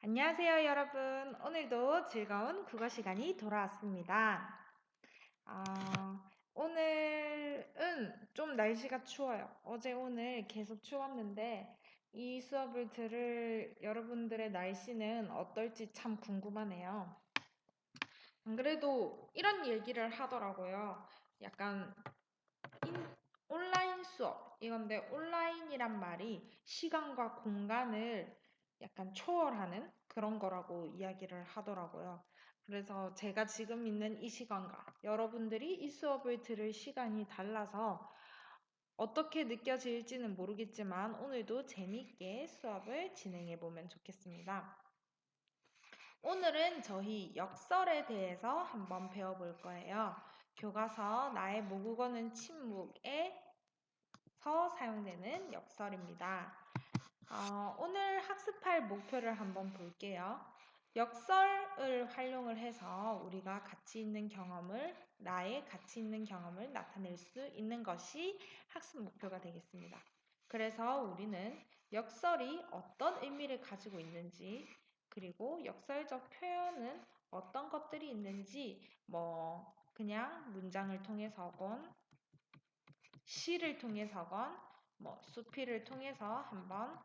안녕하세요, 여러분. 오늘도 즐거운 국어 시간이 돌아왔습니다. 오늘은 좀 날씨가 추워요. 어제 오늘 계속 추웠는데 이 수업을 들을 여러분들의 날씨는 어떨지 참 궁금하네요. 안 그래도 이런 얘기를 하더라고요. 약간 온라인 수업 이건데 온라인이란 말이 시간과 공간을 약간 초월하는 그런 거라고 이야기를 하더라고요. 그래서 제가 지금 있는 이 시간과 여러분들이 이 수업을 들을 시간이 달라서 어떻게 느껴질지는 모르겠지만 오늘도 재미있게 수업을 진행해 보면 좋겠습니다. 오늘은 저희 역설에 대해서 한번 배워볼 거예요. 교과서 나의 모국어는 침묵에 사용되는 역설입니다. 오늘 학습할 목표를 한번 볼게요. 역설을 활용을 해서 우리가 가치 있는 경험을, 나의 가치 있는 경험을 나타낼 수 있는 것이 학습 목표가 되겠습니다. 그래서 우리는 역설이 어떤 의미를 가지고 있는지, 그리고 역설적 표현은 어떤 것들이 있는지, 그냥 문장을 통해서건, 시를 통해서건, 수필을 통해서 한번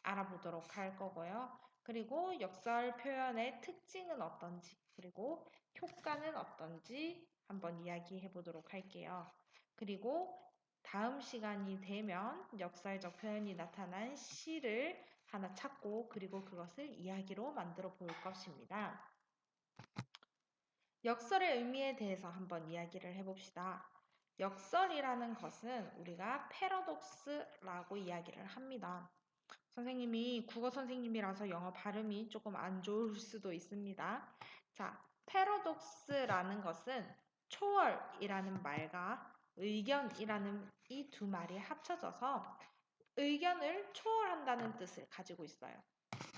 알아보도록 할 거고요. 그리고 역설 표현의 특징은 어떤지, 그리고 효과는 어떤지 한번 이야기해 보도록 할게요. 그리고 다음 시간이 되면 역설적 표현이 나타난 시를 하나 찾고 그리고 그것을 이야기로 만들어 볼 것입니다. 역설의 의미에 대해서 한번 이야기를 해봅시다. 역설이라는 것은 우리가 패러독스라고 이야기를 합니다. 선생님이 국어 선생님이라서 영어 발음이 조금 안 좋을 수도 있습니다. 자, 패러독스라는 것은 초월이라는 말과 의견이라는 이 두 말이 합쳐져서 의견을 초월한다는 뜻을 가지고 있어요.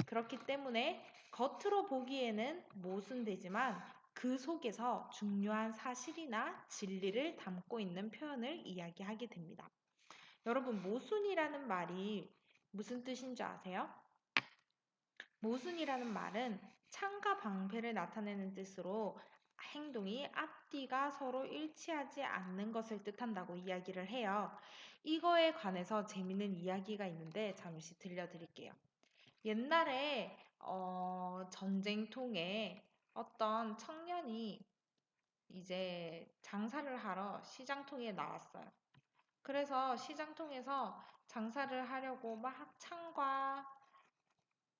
그렇기 때문에 겉으로 보기에는 모순되지만 그 속에서 중요한 사실이나 진리를 담고 있는 표현을 이야기하게 됩니다. 여러분, 모순이라는 말이 무슨 뜻인지 아세요? 모순이라는 말은 창과 방패를 나타내는 뜻으로 행동이 앞뒤가 서로 일치하지 않는 것을 뜻한다고 이야기를 해요. 이거에 관해서 재밌는 이야기가 있는데 잠시 들려드릴게요. 옛날에 전쟁통에 어떤 청년이 이제 장사를 하러 시장통에 나왔어요. 그래서 시장통에서 장사를 하려고 막 창과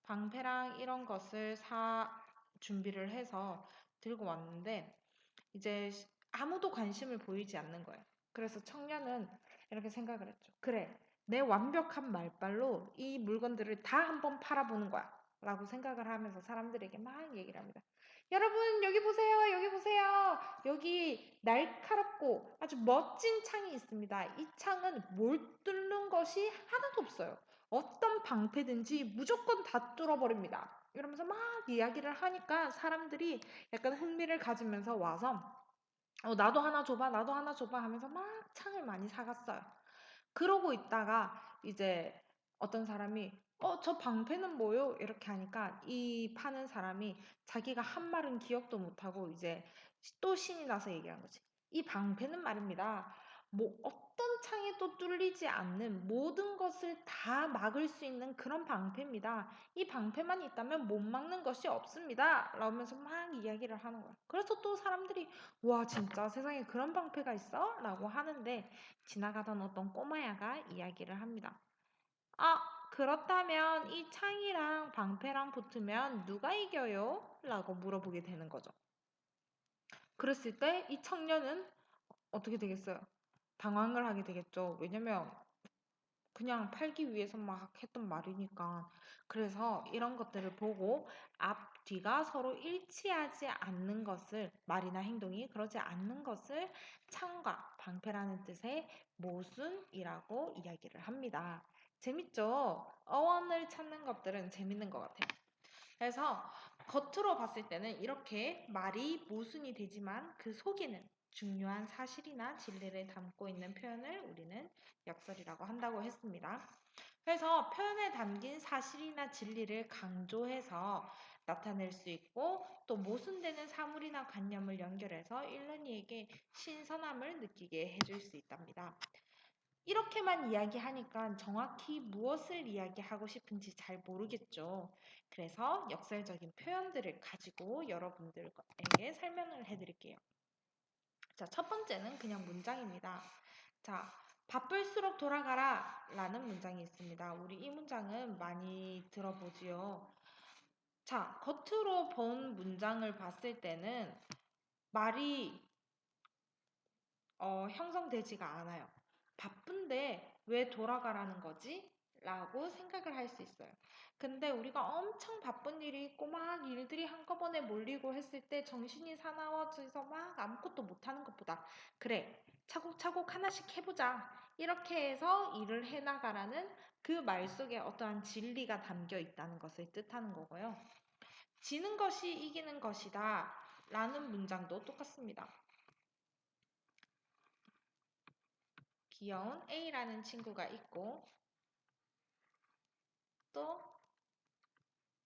방패랑 이런 것을 준비를 해서 들고 왔는데 이제 아무도 관심을 보이지 않는 거예요. 그래서 청년은 이렇게 생각을 했죠. 그래, 내 완벽한 말발로 이 물건들을 다 한번 팔아보는 거야. 라고 생각을 하면서 사람들에게 막 얘기를 합니다. 여러분, 여기 보세요. 여기 보세요. 여기 날카롭고 아주 멋진 창이 있습니다. 이 창은 뭘 뚫는 것이 하나도 없어요. 어떤 방패든지 무조건 다 뚫어버립니다. 이러면서 막 이야기를 하니까 사람들이 약간 흥미를 가지면서 와서 나도 하나 줘봐, 나도 하나 줘봐 하면서 막 창을 많이 사갔어요. 그러고 있다가 이제 어떤 사람이 저 방패는 뭐요? 이렇게 하니까 이 파는 사람이 자기가 한 말은 기억도 못하고 이제 또 신이 나서 얘기한 거지. 이 방패는 말입니다. 어떤 창에도 뚫리지 않는 모든 것을 다 막을 수 있는 그런 방패입니다. 이 방패만 있다면 못 막는 것이 없습니다. 라면서 막 이야기를 하는 거야. 그래서 또 사람들이 와 진짜 세상에 그런 방패가 있어? 라고 하는데 지나가던 어떤 꼬마야가 이야기를 합니다. 그렇다면 이 창이랑 방패랑 붙으면 누가 이겨요? 라고 물어보게 되는 거죠. 그랬을 때 이 청년은 어떻게 되겠어요? 당황을 하게 되겠죠. 왜냐면 그냥 팔기 위해서 막 했던 말이니까. 그래서 이런 것들을 보고 앞, 뒤가 서로 일치하지 않는 것을, 말이나 행동이 그러지 않는 것을 창과 방패라는 뜻의 모순이라고 이야기를 합니다. 재밌죠? 어원을 찾는 것들은 재밌는 것 같아요. 그래서 겉으로 봤을 때는 이렇게 말이 모순이 되지만 그 속에는 중요한 사실이나 진리를 담고 있는 표현을 우리는 역설이라고 한다고 했습니다. 그래서 표현에 담긴 사실이나 진리를 강조해서 나타낼 수 있고 또 모순되는 사물이나 관념을 연결해서 읽는 이에게 신선함을 느끼게 해줄 수 있답니다. 이렇게만 이야기하니까 정확히 무엇을 이야기하고 싶은지 잘 모르겠죠. 그래서 역설적인 표현들을 가지고 여러분들에게 설명을 해드릴게요. 자, 첫 번째는 그냥 문장입니다. 자, 바쁠수록 돌아가라 라는 문장이 있습니다. 우리 이 문장은 많이 들어보지요. 자, 겉으로 본 문장을 봤을 때는 말이 형성되지가 않아요. 바쁜데 왜 돌아가라는 거지? 라고 생각을 할 수 있어요. 근데 우리가 엄청 바쁜 일이 있고 막 일들이 한꺼번에 몰리고 했을 때 정신이 사나워져서 막 아무것도 못하는 것보다 그래 차곡차곡 하나씩 해보자 이렇게 해서 일을 해나가라는 그 말 속에 어떠한 진리가 담겨 있다는 것을 뜻하는 거고요. 지는 것이 이기는 것이다 라는 문장도 똑같습니다. 귀여운 A라는 친구가 있고 또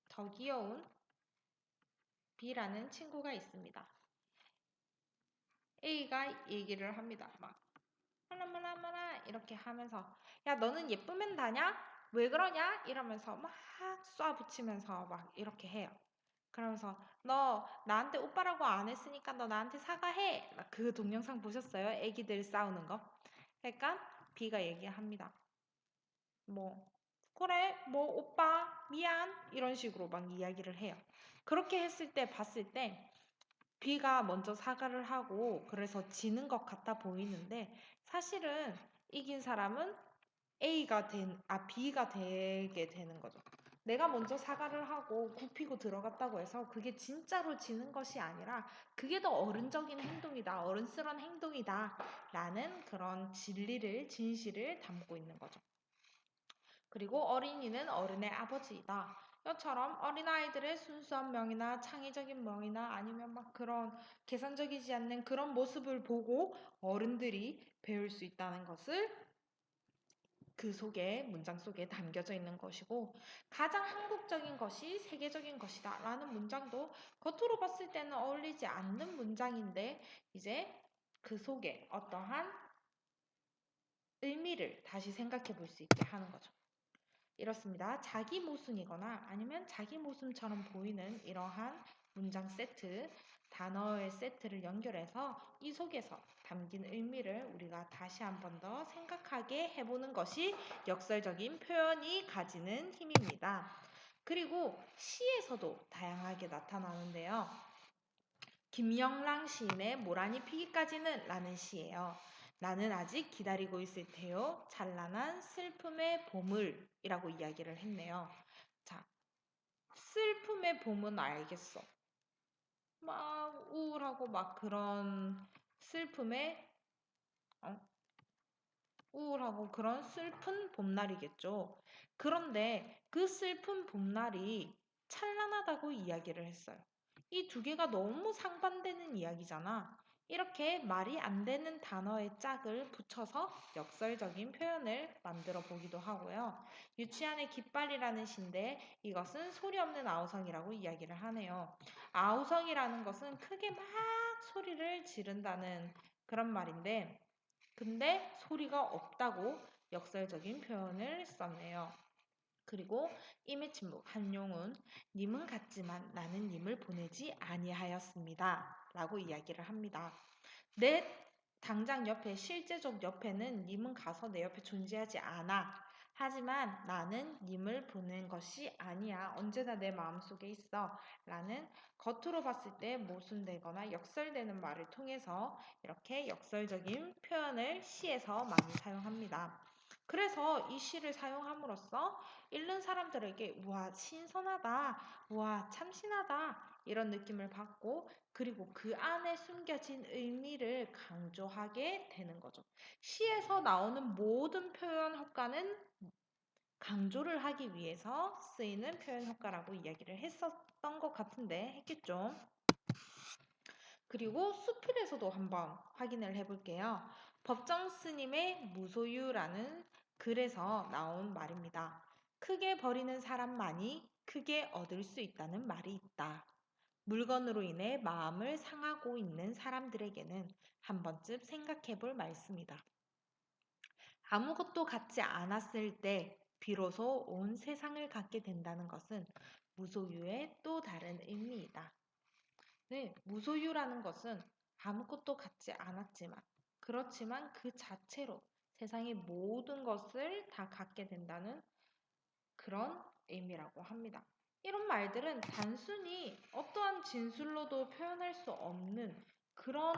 더 귀여운 B라는 친구가 있습니다. A가 얘기를 합니다. 막 하나마나마나 이렇게 하면서 야 너는 예쁘면 다냐? 왜 그러냐? 이러면서 막 쏴붙이면서 막 이렇게 해요. 그러면서 너 나한테 오빠라고 안 했으니까 너 나한테 사과해. 그 동영상 보셨어요? 애기들 싸우는 거. 그러니까 B가 얘기합니다. 뭐 그래 뭐 오빠 미안 이런 식으로 막 이야기를 해요. 그렇게 했을 때 봤을 때 B가 먼저 사과를 하고 그래서 지는 것 같아 보이는데 사실은 이긴 사람은 B가 되게 되는 거죠. 내가 먼저 사과를 하고 굽히고 들어갔다고 해서 그게 진짜로 지는 것이 아니라 그게 더 어른적인 행동이다, 어른스러운 행동이다 라는 그런 진실을 담고 있는 거죠. 그리고 어린이는 어른의 아버지이다. 이처럼 어린아이들의 순수한 명이나 창의적인 명이나 아니면 막 그런 계산적이지 않는 그런 모습을 보고 어른들이 배울 수 있다는 것을 그 속에 문장 속에 담겨져 있는 것이고 가장 한국적인 것이 세계적인 것이다 라는 문장도 겉으로 봤을 때는 어울리지 않는 문장인데 이제 그 속에 어떠한 의미를 다시 생각해 볼 수 있게 하는 거죠. 이렇습니다. 자기 모순이거나 아니면 자기 모순처럼 보이는 이러한 문장 세트, 단어의 세트를 연결해서 이 속에서 담긴 의미를 우리가 다시 한 번 더 생각하게 해보는 것이 역설적인 표현이 가지는 힘입니다. 그리고 시에서도 다양하게 나타나는데요. 김영랑 시인의 모란이 피기까지는 라는 시예요. 나는 아직 기다리고 있을 테요. 찬란한 슬픔의 보물이라고 이야기를 했네요. 자, 슬픔의 봄은 알겠어. 막 우울하고 막 그런 슬픔의 어? 우울하고 그런 슬픈 봄날이겠죠. 그런데 그 슬픈 봄날이 찬란하다고 이야기를 했어요. 이 두 개가 너무 상반되는 이야기잖아. 이렇게 말이 안 되는 단어의 짝을 붙여서 역설적인 표현을 만들어 보기도 하고요. 유치한의 깃발이라는 시인데 이것은 소리 없는 아우성이라고 이야기를 하네요. 아우성이라는 것은 크게 막 소리를 지른다는 그런 말인데 근데 소리가 없다고 역설적인 표현을 썼네요. 그리고 임의 침묵 한용운 님은 갔지만 나는 님을 보내지 아니하였습니다. 라고 이야기를 합니다. 내 당장 옆에 실제적 옆에는 님은 가서 내 옆에 존재하지 않아. 하지만 나는 님을 보낸 것이 아니야. 언제나 내 마음속에 있어. 라는 겉으로 봤을 때 모순되거나 역설되는 말을 통해서 이렇게 역설적인 표현을 시에서 많이 사용합니다. 그래서 이 시를 사용함으로써 읽는 사람들에게 우와 신선하다, 우와 참신하다 이런 느낌을 받고 그리고 그 안에 숨겨진 의미를 강조하게 되는 거죠. 시에서 나오는 모든 표현 효과는 강조를 하기 위해서 쓰이는 표현 효과라고 이야기를 했었던 것 같은데 했겠죠. 그리고 수필에서도 한번 확인을 해볼게요. 법정 스님의 무소유라는 그래서 나온 말입니다. 크게 버리는 사람만이 크게 얻을 수 있다는 말이 있다. 물건으로 인해 마음을 상하고 있는 사람들에게는 한 번쯤 생각해 볼 말씀이다. 아무것도 갖지 않았을 때 비로소 온 세상을 갖게 된다는 것은 무소유의 또 다른 의미이다. 네, 무소유라는 것은 아무것도 갖지 않았지만, 그렇지만 그 자체로 세상의 모든 것을 다 갖게 된다는 그런 의미라고 합니다. 이런 말들은 단순히 어떠한 진술로도 표현할 수 없는 그런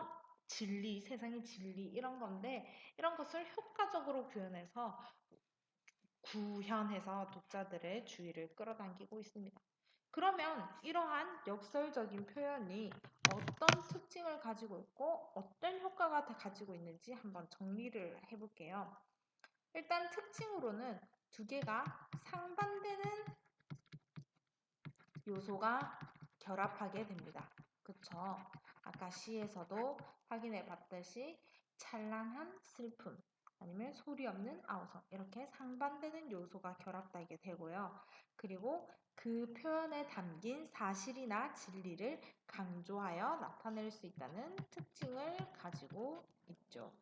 진리, 세상의 진리 이런 건데 이런 것을 효과적으로 표현해서 구현해서 독자들의 주의를 끌어당기고 있습니다. 그러면 이러한 역설적인 표현이 어떤 특징을 가지고 있고 어떤 효과가 가지고 있는지 한번 정리를 해볼게요. 일단 특징으로는 두 개가 상반되는 요소가 결합하게 됩니다. 그쵸? 아까 시에서도 확인해 봤듯이 찬란한 슬픔 아니면 소리 없는 아우성 이렇게 상반되는 요소가 결합되게 되고요. 그리고 그 표현에 담긴 사실이나 진리를 강조하여 나타낼 수 있다는 특징을 가지고 있죠.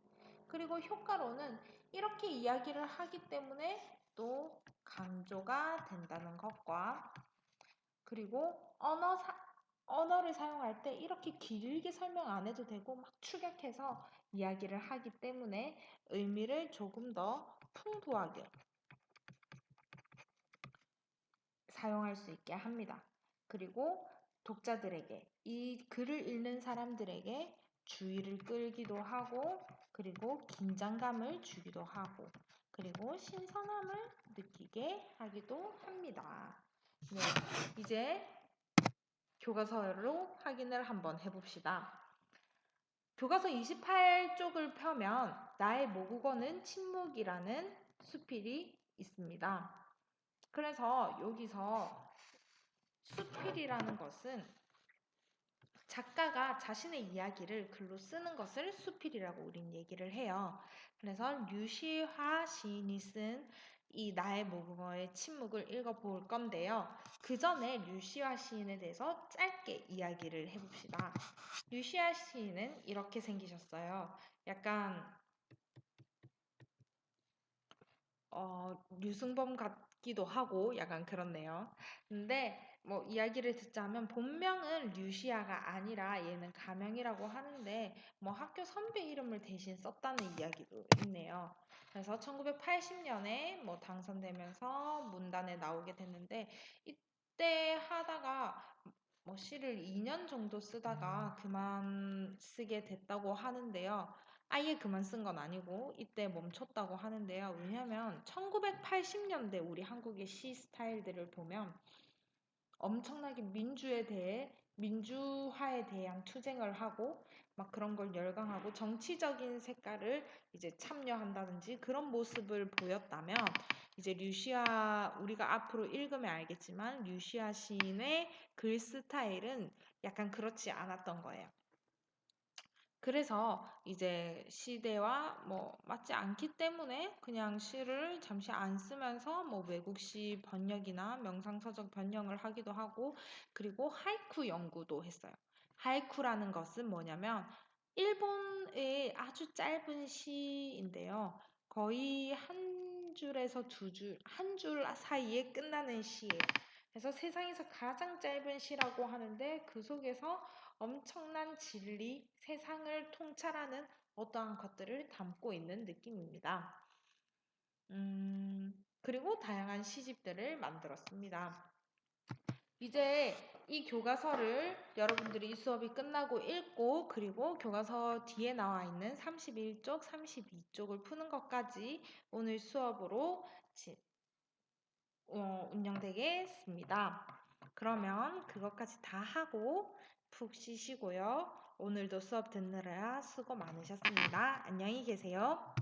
그리고 효과로는 이렇게 이야기를 하기 때문에 또 강조가 된다는 것과 그리고 언어를 사용할 때 이렇게 길게 설명 안 해도 되고 막 축약해서 이야기를 하기 때문에 의미를 조금 더 풍부하게 사용할 수 있게 합니다. 그리고 독자들에게 이 글을 읽는 사람들에게 주의를 끌기도 하고 그리고 긴장감을 주기도 하고 그리고 신선함을 느끼게 하기도 합니다. 네, 이제 교과서로 확인을 한번 해봅시다. 교과서 28쪽을 펴면 나의 모국어는 침묵이라는 수필이 있습니다. 그래서 여기서 수필이라는 것은 작가가 자신의 이야기를 글로 쓰는 것을 수필이라고 우린 얘기를 해요. 그래서 류시화 시인이 쓴 이 나의 모국어의 침묵을 읽어볼 건데요. 그 전에 류시화 시인에 대해서 짧게 이야기를 해봅시다. 류시화 시인은 이렇게 생기셨어요. 약간 류승범 같기도 하고 약간 그렇네요. 근데 뭐 이야기를 듣자면 본명은 류시아가 아니라 얘는 가명이라고 하는데 뭐 학교 선배 이름을 대신 썼다는 이야기도 있네요. 그래서 1980년에 뭐 당선되면서 문단에 나오게 됐는데 이때 하다가 뭐 시를 2년 정도 쓰다가 그만 쓰게 됐다고 하는데요. 아예 그만 쓴 건 아니고 이때 멈췄다고 하는데요. 왜냐하면 1980년대 우리 한국의 시 스타일들을 보면 엄청나게 민주화에 대한 투쟁을 하고 막 그런 걸 열광하고 정치적인 색깔을 이제 참여한다든지 그런 모습을 보였다면 이제 류시아 우리가 앞으로 읽으면 알겠지만 류시아 시인의 글 스타일은 약간 그렇지 않았던 거예요. 그래서 이제 시대와 뭐 맞지 않기 때문에 그냥 시를 잠시 안 쓰면서 뭐 외국시 번역이나 명상서적 변형을 하기도 하고 그리고 하이쿠 연구도 했어요. 하이쿠라는 것은 뭐냐면 일본의 아주 짧은 시인데요. 거의 한 줄에서 두 줄, 한 줄 사이에 끝나는 시예요. 그래서 세상에서 가장 짧은 시라고 하는데 그 속에서 엄청난 진리, 세상을 통찰하는 어떠한 것들을 담고 있는 느낌입니다. 그리고 다양한 시집들을 만들었습니다. 이제 이 교과서를 여러분들이 이 수업이 끝나고 읽고 그리고 교과서 뒤에 나와 있는 31쪽, 32쪽을 푸는 것까지 오늘 수업으로 운영되겠습니다. 그러면 그것까지 다 하고 푹 쉬시고요. 오늘도 수업 듣느라 수고 많으셨습니다. 안녕히 계세요.